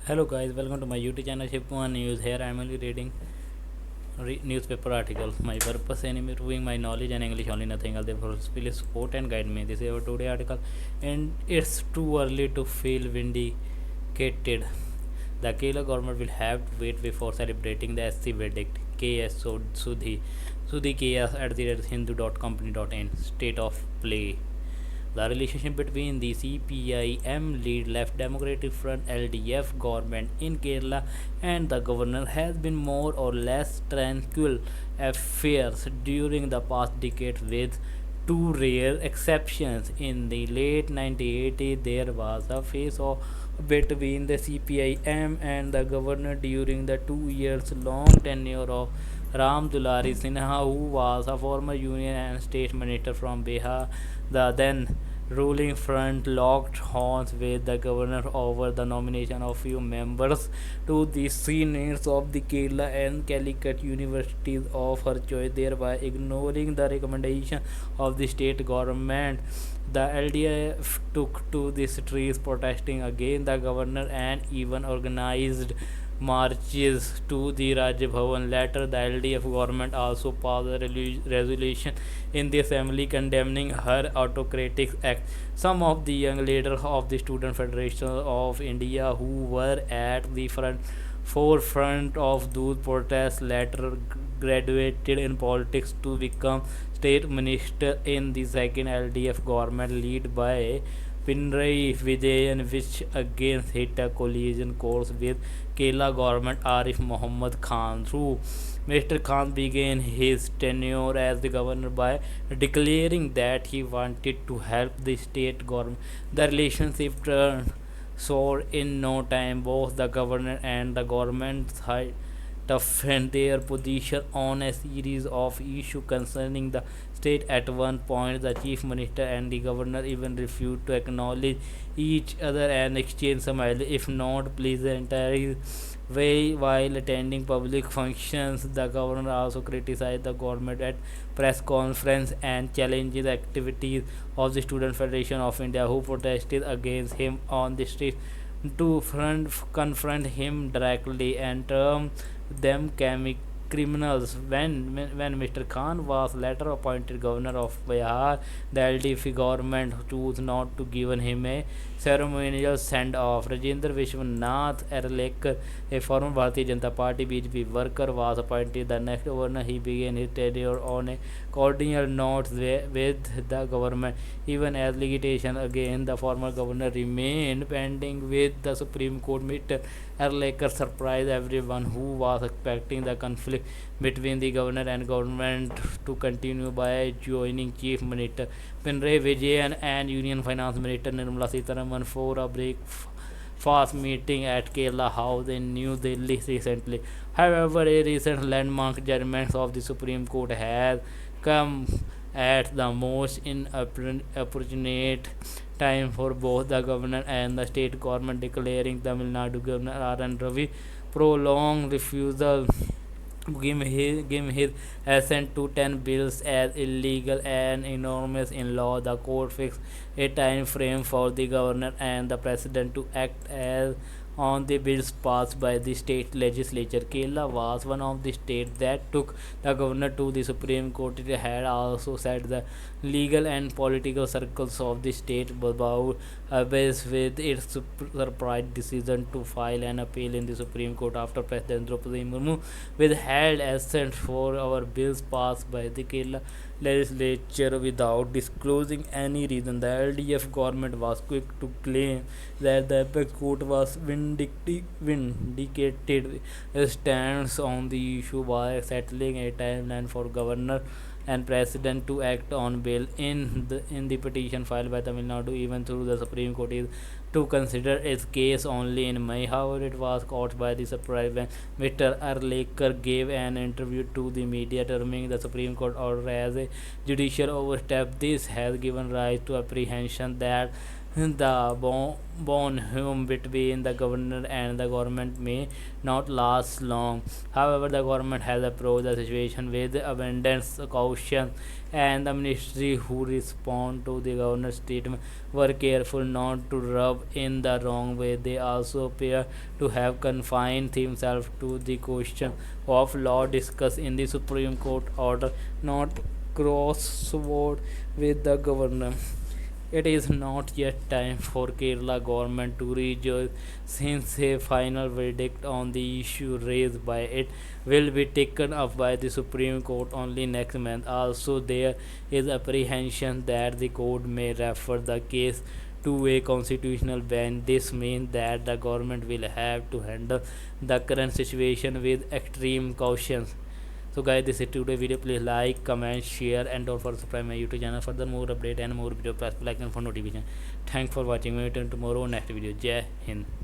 Hello guys, welcome to my YouTube channel Shipwan News. Here I am only reading newspaper articles. My purpose in improving my knowledge and English only, nothing else. Therefore, please support and guide me. This is our today article, and it's too early to feel vindicated. The Kerala government will have to wait before celebrating the SC verdict. KS Sudhi KS at the Hindu.company.in. State of play. The relationship between the CPIM lead Left Democratic Front LDF government in Kerala and the governor has been more or less tranquil affairs during the past decade, with two rare exceptions. In the late 1980s, there was a face off between the CPIM and the governor during the 2 years long tenure of Ram Dulari Sinha, who was a former union and state minister from Bihar. The then ruling front locked horns with the governor over the nomination of few members to the senates of the Kerala and Calicut universities of her choice, thereby ignoring the recommendation of the state government. The LDF took to the streets protesting against the governor and even organized marches to the Rajya Bhavan. Later, the LDF government also passed a resolution in the assembly condemning her autocratic act. Some of the young leaders of the Student Federation of India who were at the forefront of those protests later graduated in politics to become state minister in the second LDF government led by Pinarayi Vijayan, which again hit a collision course with Kerala government Arif Muhammad Khan. Through Mr. Khan began his tenure as the governor by declaring that he wanted to help the state government. The relationship turned sour in no time. Both the governor and the government toughened their position on a series of issues concerning the state. At one point, the chief minister and the governor even refused to acknowledge each other and exchange smiles, if not pleasantries, while attending public functions. The governor also criticized the government at press conference and challenged the activities of the Student Federation of India, who protested against him on the street to confront him directly and term them criminals. When Mr. Khan was later appointed governor of Bihar, the LDP government chose not to give him a ceremonial send-off. Rajendra Vishwanath Arlekar, a former Bharatiya Janata Party BJP worker, was appointed the next governor. He began his tenure on a cordial note with the government, even as litigation against the former governor remained pending with the Supreme Court. Mr. Arlekar surprised everyone who was expecting the conflict between the governor and government to continue by joining Chief Minister Pinarayi Vijayan and Union Finance Minister Nirmala Sitharaman for a breakfast meeting at Kerala House in New Delhi recently. However, a recent landmark judgment of the Supreme Court has come at the most inopportune time for both the governor and the state government, declaring Tamil Nadu Governor R.N. Ravi prolonged refusal give his assent to 10 bills as illegal and enormous in law. The court fixed a time frame for the governor and the president to act as on the bills passed by the state legislature. Kerala was one of the states that took the governor to the Supreme Court. It had also said the legal and political circles of the state bowed abase with its surprise decision to file an appeal in the Supreme Court after President Draupadi Murmu withheld assent for our bills passed by the Kerala legislature without disclosing any reason. The LDF government was quick to claim that the apex court was vindicated stance on the issue by settling a timeline for governor and president to act on bail. In the petition filed by Tamil Nadu, even through the Supreme Court, is to consider its case only in May. However, it was caught by the surprise when Mr. Arlekar gave an interview to the media, terming the Supreme Court order as a judicial overstep. This has given rise to apprehension that The bond between the governor and the government may not last long. However, the government has approached the situation with abundance caution, and the ministry who respond to the governor's statement were careful not to rub in the wrong way. They also appear to have confined themselves to the question of law discussed in the Supreme Court order, not cross sword with the governor. It is not yet time for Kerala government to rejoice, since a final verdict on the issue raised by it will be taken up by the Supreme Court only next month. Also, there is apprehension that the court may refer the case to a constitutional bench. This means that the government will have to handle the current situation with extreme caution. So guys, this is today video. Please like, comment, share, and don't forget to subscribe my YouTube channel for the more update and more video. Press like and for notification. Thanks for watching. We meet tomorrow next video. Jai Hind.